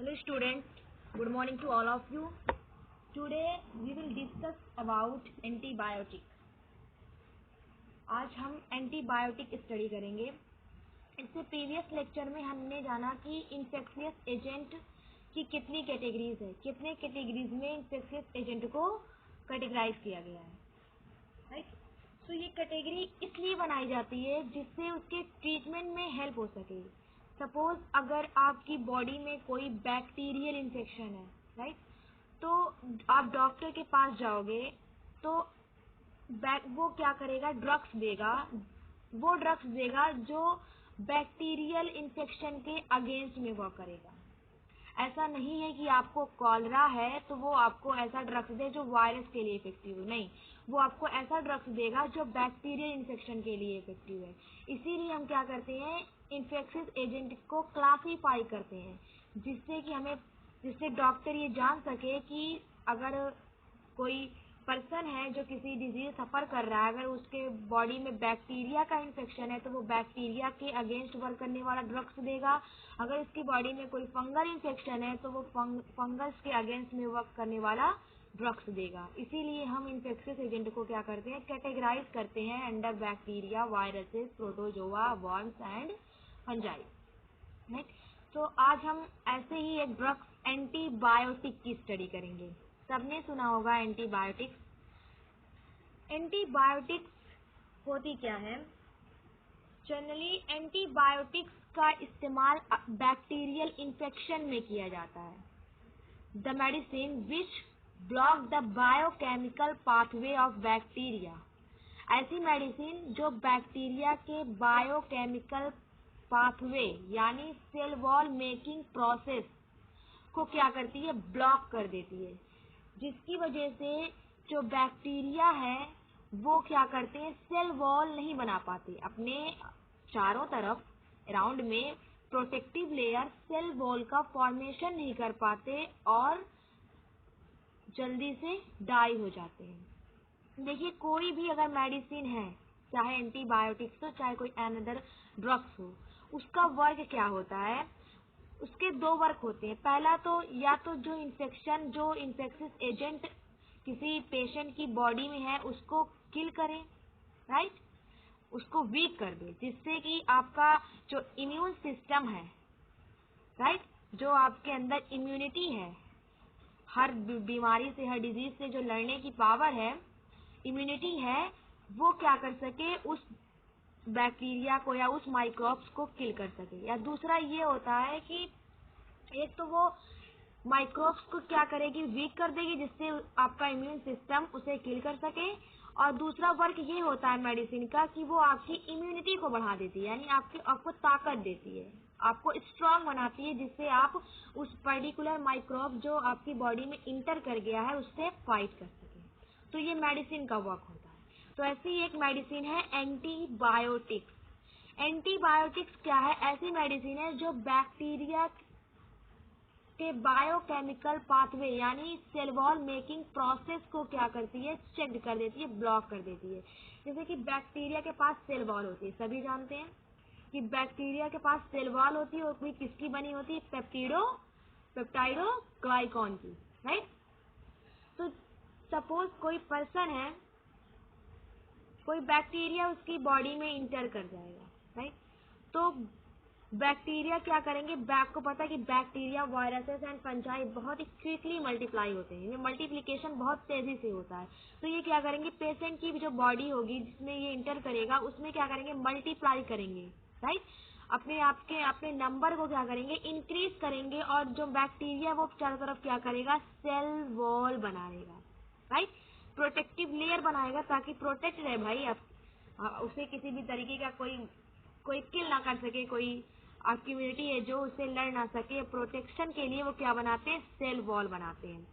Hello students, good morning to all of you. Today we will discuss about antibiotic. आज हम antibiotic study करेंगे। इससे previous lecture में हमने जाना कि इन्फेक्शियस एजेंट की कितनी कैटेगरीज है, कितने कैटेगरीज में इन्फेक्शियस एजेंट को कैटेगराइज किया गया है, राइट। तो ये कैटेगरी इसलिए बनाई जाती है जिससे उसके ट्रीटमेंट में हेल्प हो सके। सपोज अगर आपकी बॉडी में कोई बैक्टीरियल इन्फेक्शन है, राइट, तो आप डॉक्टर के पास जाओगे तो वो क्या करेगा, ड्रग्स देगा। वो ड्रग्स देगा जो बैक्टीरियल इन्फेक्शन के अगेंस्ट में वर्क करेगा। ऐसा नहीं है कि आपको कॉलरा है तो वो आपको ऐसा ड्रग्स दे जो वायरस के लिए इफेक्टिव है, नहीं, वो आपको ऐसा ड्रग्स देगा जो बैक्टीरियल इन्फेक्शन के लिए इफेक्टिव है। इसीलिए हम क्या करते हैं, इन्फेक्शियस एजेंट को क्लासीफाई करते हैं जिससे डॉक्टर ये जान सके कि अगर कोई पर्सन है जो किसी डिजीज सफर कर रहा है, अगर उसके बॉडी में बैक्टीरिया का इन्फेक्शन है तो वो बैक्टीरिया के अगेंस्ट वर्क करने वाला ड्रग्स देगा। अगर उसकी बॉडी में कोई फंगल इन्फेक्शन है तो वो फंगस के अगेंस्ट में वर्क करने वाला ड्रग्स देगा। इसीलिए हम इन्फेक्शियस एजेंट को क्या करते हैं, कैटेगराइज करते हैं under bacteria, viruses, protozoa, worms and fungi, right. तो आज हम ऐसे ही एक ड्रग्स एंटीबायोटिक की स्टडी करेंगे। सबने सुना होगा एंटीबायोटिक्स। एंटीबायोटिक्स होती क्या है? जनरली एंटीबायोटिक्स का इस्तेमाल बैक्टीरियल इन्फेक्शन में किया जाता है। The medicine which block the biochemical pathway of bacteria, ऐसी मेडिसिन जो बैक्टीरिया के बायोकेमिकल पाथवे यानी सेल वॉल मेकिंग प्रोसेस को क्या करती है, ब्लॉक कर देती है, जिसकी वजह से जो बैक्टीरिया है वो क्या करते हैं, सेल वॉल नहीं बना पाते, अपने चारों तरफ अराउंड में प्रोटेक्टिव लेयर सेल वॉल का फॉर्मेशन नहीं कर पाते और जल्दी से डाई हो जाते हैं। देखिए, कोई भी अगर मेडिसिन है, चाहे एंटीबायोटिक्स हो चाहे कोई अनदर ड्रग्स हो, उसका वर्क क्या होता है, उसके दो वर्क होते हैं। पहला तो या तो जो इन्फेक्शियस एजेंट किसी पेशेंट की बॉडी में है उसको किल करे, राइट, उसको वीक कर दे, जिससे कि आपका जो इम्यून सिस्टम है, राइट, जो आपके अंदर इम्यूनिटी है, हर बीमारी से, हर डिजीज से जो लड़ने की पावर है, इम्यूनिटी है, वो क्या कर सके, उस बैक्टीरिया को या उस माइक्रोब्स को किल कर सके। या दूसरा ये होता है कि एक तो वो माइक्रोब्स को क्या करेगी, वीक कर देगी, जिससे आपका इम्यून सिस्टम उसे किल कर सके। और दूसरा वर्क ये होता है मेडिसिन का कि वो आपकी इम्यूनिटी को बढ़ा देती है, यानी आपको ताकत देती है, आपको स्ट्रांग बनाती है, जिससे आप उस पर्टिकुलर माइक्रोब जो आपकी बॉडी में इंटर कर गया है उससे फाइट कर सके। तो ये मेडिसिन का वर्क होता है। तो ऐसी एक मेडिसिन है एंटीबायोटिक्स। एंटीबायोटिक्स क्या है? ऐसी मेडिसिन है जो बैक्टीरिया के बायोकेमिकल पाथवे यानी सेल वॉल मेकिंग प्रोसेस को क्या करती है, चेक कर देती है, ब्लॉक कर देती है। जैसे कि बैक्टीरिया के पास सेल वॉल होती है, सभी जानते हैं कि बैक्टीरिया के पास सेल वॉल होती है, और कोई किसकी बनी होती है, पेप्टाइडो ग्लाइकॉन की, राइट। तो सपोज कोई पर्सन है, कोई बैक्टीरिया उसकी बॉडी में इंटर कर जाएगा, राइट, तो बैक्टीरिया क्या करेंगे, को पता है कि बैक्टीरिया, वायरसेस एंड फंजाई बहुत ही क्विकली मल्टीप्लाई होते हैं, ये मल्टीप्लिकेशन बहुत तेजी से होता है। तो ये क्या करेंगे, पेशेंट की जो बॉडी होगी जिसमें ये इंटर करेगा उसमें क्या करेंगे, मल्टीप्लाई करेंगे, राइट, अपने नंबर को क्या करेंगे, इंक्रीज करेंगे, और जो बैक्टीरिया वो चारों तरफ क्या करेगा, सेल वॉल बनाएगा, राइट, प्रोटेक्टिव लेयर बनाएगा ताकि प्रोटेक्ट रहे भाई, आप उसे किसी भी तरीके का कोई किल ना कर सके, कोई आपकी इम्यूनिटी है जो उससे लड़ ना सके। प्रोटेक्शन के लिए वो क्या बनाते हैं, सेल वॉल बनाते हैं।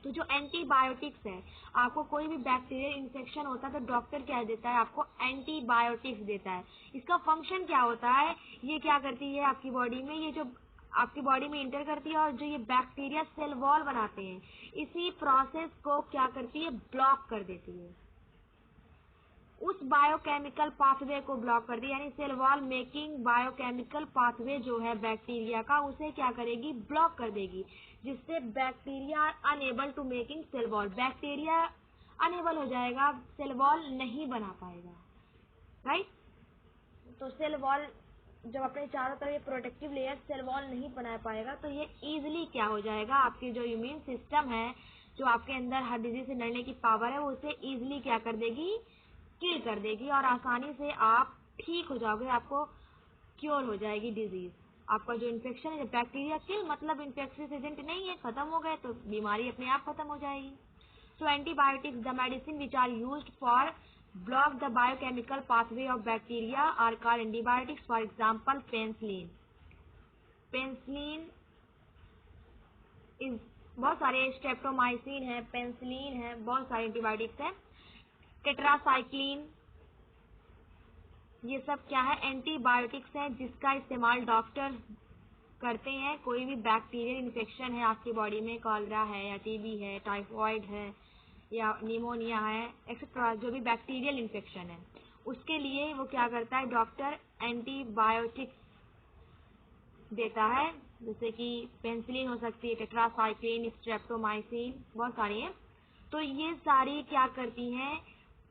तो जो एंटीबायोटिक्स है, आपको कोई भी बैक्टीरियल इन्फेक्शन होता है तो डॉक्टर क्या देता है, आपको एंटीबायोटिक्स देता है। इसका फंक्शन क्या होता है, ये क्या करती है आपकी बॉडी में, ये जो आपकी बॉडी में इंटर करती है और जो ये बैक्टीरिया सेल वॉल बनाते हैं, इसी प्रोसेस को क्या करती है, ब्लॉक कर देती है। उस बायोकेमिकल पाथवे को ब्लॉक कर दी, यानी cell wall making biochemical pathway जो है बैक्टीरिया का, उसे क्या करेगी, ब्लॉक कर देगी, जिससे bacteria unable to making cell wall, bacteria unable हो जाएगा, सेल वॉल नहीं बना पाएगा, राइट। तो सेल वॉल जब अपने चारों तरफ ये प्रोटेक्टिव लेयर सेल वॉल नहीं बना पाएगा तो ये इजीली क्या हो जाएगा, आपकी जो इम्यून सिस्टम है, जो आपके अंदर हर डिजीज से लड़ने की पावर है, वो उसे इजीली क्या कर देगी, किल कर देगी, और आसानी से आप ठीक हो जाओगे, आपको क्योर हो जाएगी डिजीज। आपका जो इन्फेक्शन है, बैक्टीरिया किल मतलब इन्फेक्शियस एजेंट नहीं है, खत्म हो गए तो बीमारी अपने आप खत्म हो जाएगी। So antibiotics the medicine which are used for block the biochemical pathway of bacteria are called antibiotics. For example, penicillin. Penicillin is बहुत सारे, स्ट्रेप्टोमाइसिन है, पेनिसिलिन है, बहुत सारे एंटीबायोटिक्स हैं। टेट्रासाइक्लिन, ये सब क्या है, एंटीबायोटिक्स हैं जिसका इस्तेमाल डॉक्टर करते हैं। कोई भी बैक्टीरियल इन्फेक्शन है आपकी बॉडी में, कॉलरा है या टीबी है, टाइफॉइड है या निमोनिया है, एक्सेट्रा, जो भी बैक्टीरियल इन्फेक्शन है, उसके लिए वो क्या करता है, डॉक्टर एंटीबायोटिक्स देता है, जैसे कि पेनिसिलिन हो सकती है, टेट्रासाइक्लिन, स्ट्रेप्टोमाइसिन, बहुत सारी हैं। तो ये सारी क्या करती हैं,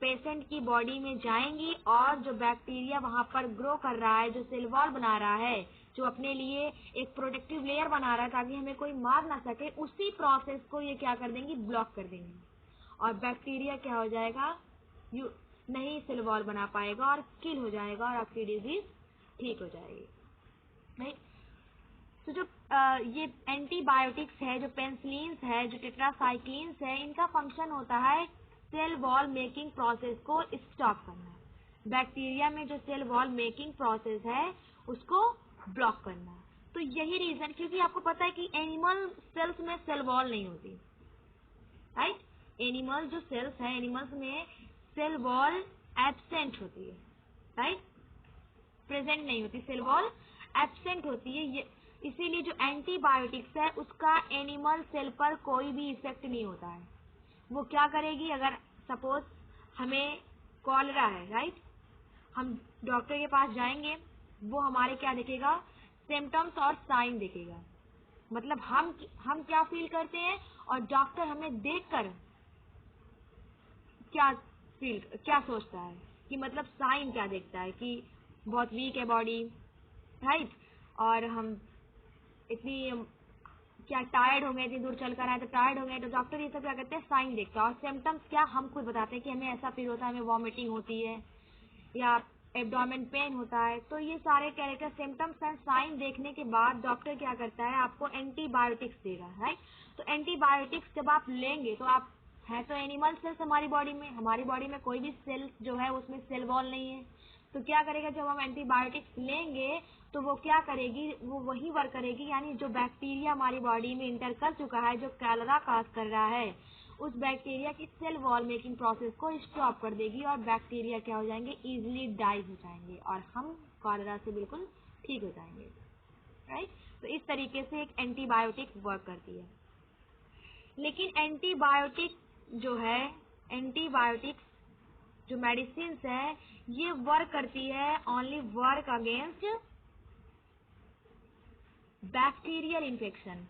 पेशेंट की बॉडी में जाएंगी और जो बैक्टीरिया वहां पर ग्रो कर रहा है, जो सेल वॉल बना रहा है, जो अपने लिए एक प्रोटेक्टिव लेयर बना रहा है ताकि हमें कोई मार ना सके, उसी प्रोसेस को ये क्या कर देंगी, ब्लॉक कर देंगी, और बैक्टीरिया क्या हो जाएगा, नहीं सेल वॉल बना पाएगा और किल हो जाएगा और आपकी डिजीज ठीक हो जाएगी, राइट। तो जो ये एंटीबायोटिक्स है, जो पेनिसिलिन्स है, जो टेट्रासाइक्लिन्स है, इनका फंक्शन होता है सेल वॉल मेकिंग प्रोसेस को स्टॉप करना, बैक्टीरिया में जो सेल वॉल मेकिंग प्रोसेस है उसको ब्लॉक करना। तो यही रीजन, क्योंकि आपको पता है कि एनिमल सेल्स में सेल वॉल नहीं होती, राइट। एनिमल जो सेल्स है, एनिमल्स में सेल वॉल एब्सेंट होती है, राइट, प्रेजेंट नहीं होती, सेल वॉल एब्सेंट होती है। ये इसीलिए जो एंटीबायोटिक्स है उसका एनिमल सेल पर कोई भी इफेक्ट नहीं होता है। वो क्या करेगी, अगर सपोज हमें कॉलरा है, राइट, हम डॉक्टर के पास जाएंगे, वो हमारे क्या देखेगा, सिम्टम्स और साइन देखेगा, मतलब हम क्या फील करते हैं, और डॉक्टर हमें देखकर क्या सोचता है, कि मतलब साइन क्या देखता है, कि बहुत वीक है बॉडी, राइट, और हम इतनी क्या टायर्ड हो गए, इतनी दूर चल कर आए तो टायर्ड हो गए, तो डॉक्टर ये सब क्या करते हैं, साइन देखता है, और सिम्टम्स क्या हम खुद बताते हैं कि हमें ऐसा फील होता है, हमें वॉमिटिंग होती है या एब्डोमेन पेन होता है। तो ये सारे कैरेक्टर सिम्टम्स एंड साइन देखने के बाद डॉक्टर क्या करता है, आपको एंटीबायोटिक्स देगा, राइट। तो एंटीबायोटिक्स जब आप लेंगे तो आप है तो एनिमल सेल्स हमारी बॉडी में, हमारी बॉडी में कोई भी सेल जो है उसमें सेल वॉल नहीं है, तो क्या करेगा, जब हम एंटीबायोटिक्स लेंगे तो वो क्या करेगी, वो वही वर्क करेगी, यानी जो बैक्टीरिया हमारी बॉडी में इंटर कर चुका है, जो कॉलरा काज कर रहा है, उस बैक्टीरिया की सेल वॉल मेकिंग प्रोसेस को स्टॉप कर देगी, और बैक्टीरिया क्या हो जाएंगे, इजीली डाई हो जाएंगे, और हम कॉलरा से बिल्कुल ठीक हो जाएंगे, राइट। तो इस तरीके से एक एंटीबायोटिक वर्क करती है। लेकिन एंटीबायोटिक जो है, एंटीबायोटिक्स जो मेडिसिन है, ये वर्क करती है only work against bacterial infection.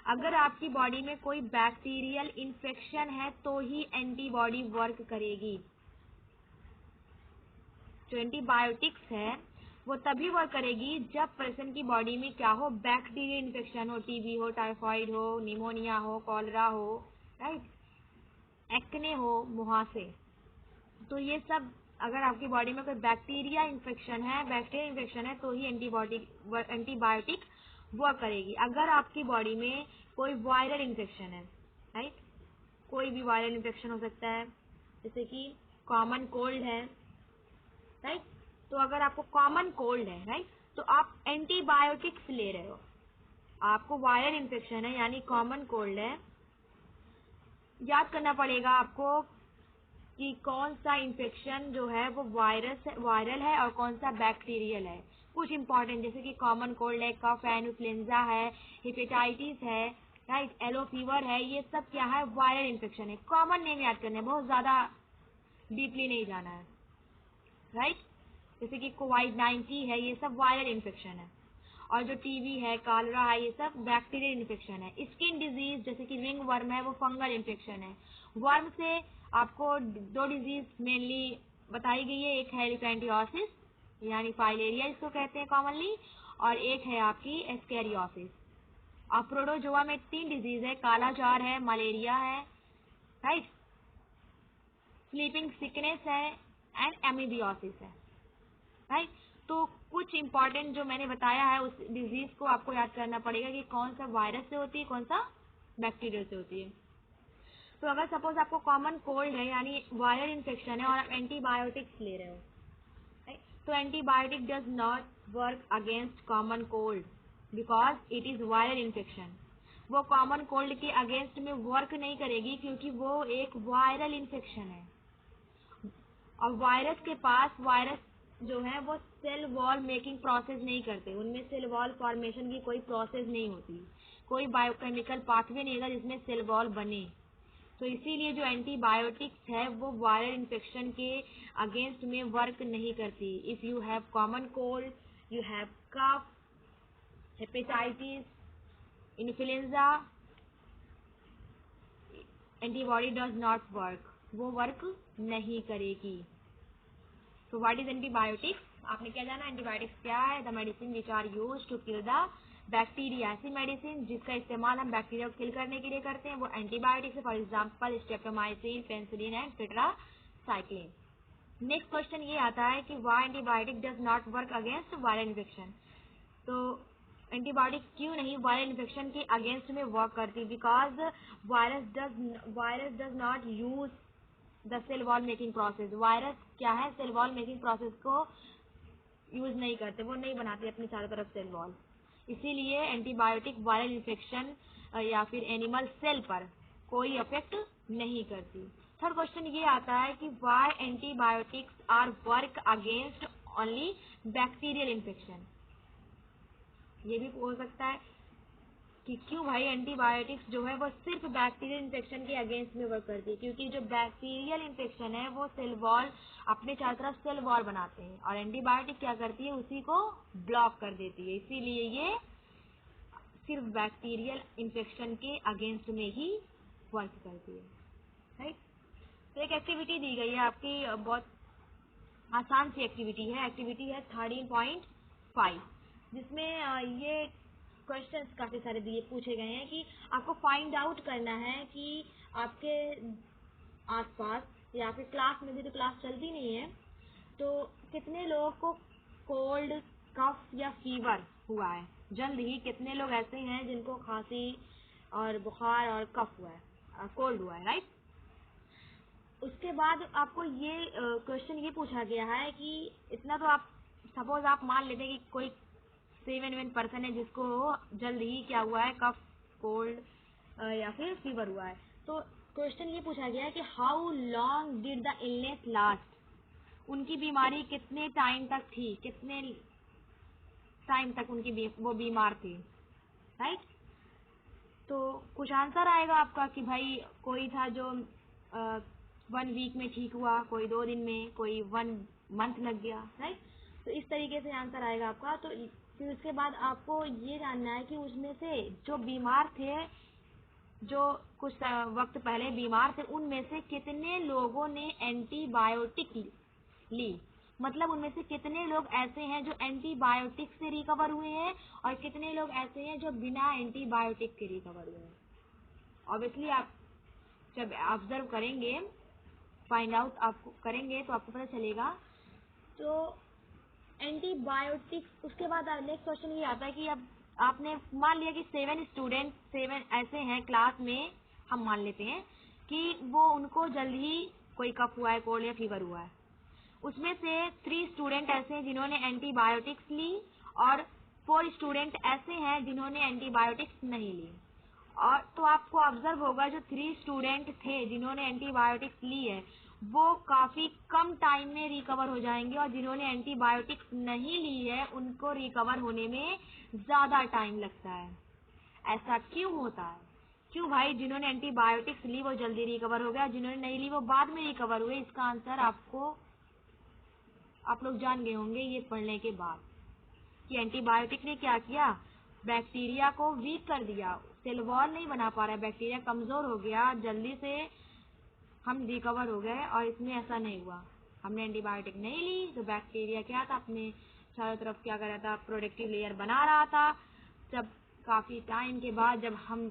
अगर आपकी बॉडी में कोई बैक्टीरियल इन्फेक्शन है तो ही एंटीबॉडी वर्क करेगी। जो एंटीबायोटिक्स है वो तभी वर्क करेगी जब पर्सन की बॉडी में क्या हो, बैक्टीरियल इन्फेक्शन हो, टीबी हो, टाइफॉइड हो, निमोनिया हो, कॉलरा हो, राइट, एक्ने हो, मुहासे। तो ये सब अगर आपकी बॉडी में कोई बैक्टीरिया इन्फेक्शन है, बैक्टीरियल इन्फेक्शन है, तो ही एंटीबायोटिक वर्क करेगी। अगर आपकी बॉडी में कोई वायरल इन्फेक्शन है, राइट, कोई भी वायरल इन्फेक्शन हो सकता है, जैसे कि कॉमन कोल्ड है, राइट, तो अगर आपको कॉमन कोल्ड है, राइट, तो आप एंटीबायोटिक्स ले रहे हो, आपको वायरल इन्फेक्शन है यानी कॉमन कोल्ड है, याद करना पड़ेगा आपको कि कौन सा इन्फेक्शन जो है वो वायरल है और कौन सा बैक्टीरियल है। कुछ इंपॉर्टेंट जैसे कि कॉमन कोल्ड है, कफ है, इन्फ्लुएंजा है, हेपेटाइटिस है, राइट, येलो फीवर है, ये सब क्या है, वायरल इन्फेक्शन है। कॉमन नेम याद करने, बहुत ज्यादा डीपली नहीं जाना है, राइट। जैसे कि कोविड-19 है, ये सब वायरल इन्फेक्शन है। और जो टीबी है, कॉलरा है, ये सब बैक्टीरियल इन्फेक्शन है। स्किन डिजीज जैसे कि रिंग वर्म है, वो फंगल इन्फेक्शन है। वर्म से आपको दो डिजीज मेनली बताई गई है, एक है एलिफेंटियोसिस यानी फाइलेरिया इसको कहते हैं कॉमनली, और एक है आपकी एस्केरियोसिस। और प्रोटोजोआ में 3 डिजीज है, काला जार है, मलेरिया है, राइट, स्लीपिंग सिकनेस है एंड एमीबियोसिस है, राइट। तो कुछ इंपॉर्टेंट जो मैंने बताया है उस डिजीज को आपको याद करना पड़ेगा कि कौन सा वायरस से होती है, कौन सा बैक्टीरिया से होती है। तो अगर सपोज आपको कॉमन कोल्ड है यानी वायरल इन्फेक्शन है और आप एंटीबायोटिक्स ले रहे हो, right? तो antibiotic does not work against common cold because it is viral infection. वो कॉमन कोल्ड के अगेंस्ट में वर्क नहीं करेगी क्योंकि वो एक वायरल इन्फेक्शन है। और वायरस जो है वो सेल वॉल मेकिंग प्रोसेस नहीं करते, उनमें सेल वॉल फॉर्मेशन की कोई प्रोसेस नहीं होती, कोई बायोकेमिकल पाथवे नहीं होगा जिसमें सेल वॉल बने। तो इसीलिए जो एंटीबायोटिक्स है वो वायरल इन्फेक्शन के अगेंस्ट में वर्क नहीं करती। If you have common cold, you have cough, hepatitis, influenza, antibody does not work, वो वर्क नहीं करेगी। तो व्हाट इज एंटीबायोटिक्स? आपने क्या जाना एंटीबायोटिक्स क्या है? The medicine which are use to kill the bacteria. ऐसी मेडिसिन जिसका इस्तेमाल हम बैक्टीरिया को किल करने के लिए करते हैं वो एंटीबायोटिक्स है। For example streptomycin, penicillin and tetracycline. Next question ये आता है कि why antibiotic does not work against viral infection. तो एंटीबायोटिक क्यों नहीं वायरल इन्फेक्शन के अगेंस्ट में वर्क करती? Because virus does not use the cell wall making process. Virus क्या है? सेल वॉल मेकिंग प्रोसेस को यूज नहीं करते, वो नहीं बनाते अपनी चारों तरफ सेल वॉल। इसीलिए एंटीबायोटिक वायरल इन्फेक्शन या फिर एनिमल सेल पर कोई इफेक्ट नहीं करती। थर्ड क्वेश्चन ये आता है कि why antibiotics are work against only bacterial infection. ये भी हो सकता है कि क्यों भाई एंटीबायोटिक्स जो है वो सिर्फ बैक्टीरियल इन्फेक्शन के अगेंस्ट में वर्क करती है, क्योंकि जो बैक्टीरियल इन्फेक्शन है वो सेल वॉल अपने चारों तरफ सेल वॉल बनाते हैं और एंटीबायोटिक क्या करती है उसी को ब्लॉक कर देती है। इसीलिए ये सिर्फ बैक्टीरियल इन्फेक्शन के अगेंस्ट में ही वर्क करती है, राइट। तो एक एक्टिविटी दी गई है आपकी, बहुत आसान सी एक्टिविटी है 13.5, जिसमें ये क्वेश्चंस काफी सारे दिए पूछे गए हैं कि आपको फाइंड आउट करना है कि आपके आसपास या फिर क्लास में भी, तो क्लास चलती नहीं है, तो कितने लोगों को कोल्ड, कफ या फीवर हुआ है। जल्द ही कितने लोग ऐसे हैं जिनको खांसी और बुखार और कफ हुआ है, कोल्ड हुआ है, राइट। उसके बाद आपको ये क्वेश्चन ये पूछा गया है कि इतना तो आप सपोज आप मान लेते हैं कि कोई 7 है जिसको जल्द ही क्या हुआ है, कफ, कोल्ड या फिर फीवर हुआ है। तो क्वेश्चन ये पूछा गया है कि how long did the illness last. उनकी बीमारी कितने टाइम तक थी, कितने टाइम तक वो बीमार थे, राइट। तो कुछ आंसर आएगा आपका कि भाई कोई था जो 1 वीक में ठीक हुआ, कोई 2 दिन में, कोई 1 मंथ लग गया, राइट। तो इस तरीके से आंसर आएगा आपका। तो फिर उसके बाद आपको ये जानना है कि उसमें से जो बीमार थे, जो कुछ वक्त पहले बीमार थे, उनमें से कितने लोगों ने एंटीबायोटिक ली। मतलब उनमें से कितने लोग ऐसे हैं जो एंटीबायोटिक से रिकवर हुए हैं और कितने लोग ऐसे हैं जो बिना एंटीबायोटिक के रिकवर हुए हैं। ऑब्वियसली आप जब ऑब्जर्व करेंगे, फाइंड आउट आपको करेंगे तो आपको पता चलेगा। तो एंटीबायोटिक्स, उसके बाद नेक्स्ट क्वेश्चन ये आता है कि अब आपने मान लिया कि 7 ऐसे हैं क्लास में, हम मान लेते हैं कि वो उनको जल्द ही कोई कफ हुआ है, कोल्ड या फीवर हुआ है। उसमें से 3 स्टूडेंट ऐसे हैं जिन्होंने एंटीबायोटिक्स ली और 4 स्टूडेंट ऐसे हैं जिन्होंने एंटीबायोटिक्स नहीं ली। और तो आपको ऑब्जर्व होगा जो 3 स्टूडेंट थे जिन्होंने एंटीबायोटिक्स ली है वो काफी कम टाइम में रिकवर हो जाएंगे, और जिन्होंने एंटीबायोटिक्स नहीं ली है उनको रिकवर होने में ज्यादा टाइम लगता है। ऐसा क्यों होता है? क्यों भाई जिन्होंने एंटीबायोटिक्स ली वो जल्दी रिकवर हो गया, जिन्होंने नहीं ली वो बाद में रिकवर हुए? इसका आंसर आपको आप लोग जान गए होंगे ये पढ़ने के बाद कि एंटीबायोटिक ने क्या किया, बैक्टीरिया को वीक कर दिया, सेल वॉल नहीं बना पा रहा है, बैक्टीरिया कमजोर हो गया, जल्दी से हम रिकवर हो गए। और इसमें ऐसा नहीं हुआ, हमने एंटीबायोटिक नहीं ली तो बैक्टीरिया क्या था, अपने चारों तरफ क्या कर रहा था, प्रोटेक्टिव लेयर बना रहा था। जब काफी टाइम के बाद जब हम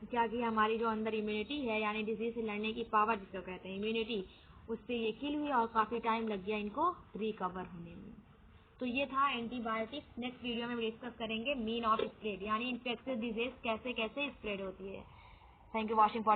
क्या किया, हमारी जो अंदर इम्यूनिटी है यानी डिजीज से लड़ने की पावर जिसको कहते हैं इम्यूनिटी, उससे ये किल हुई और काफी टाइम लग गया इनको रिकवर होने में। तो ये था एंटीबायोटिक्स। नेक्स्ट वीडियो में डिस्कस करेंगे मीन ऑफ स्प्रेड यानी इन्फेक्शियस डिजीज कैसे कैसे स्प्रेड होती है। Thank you watching for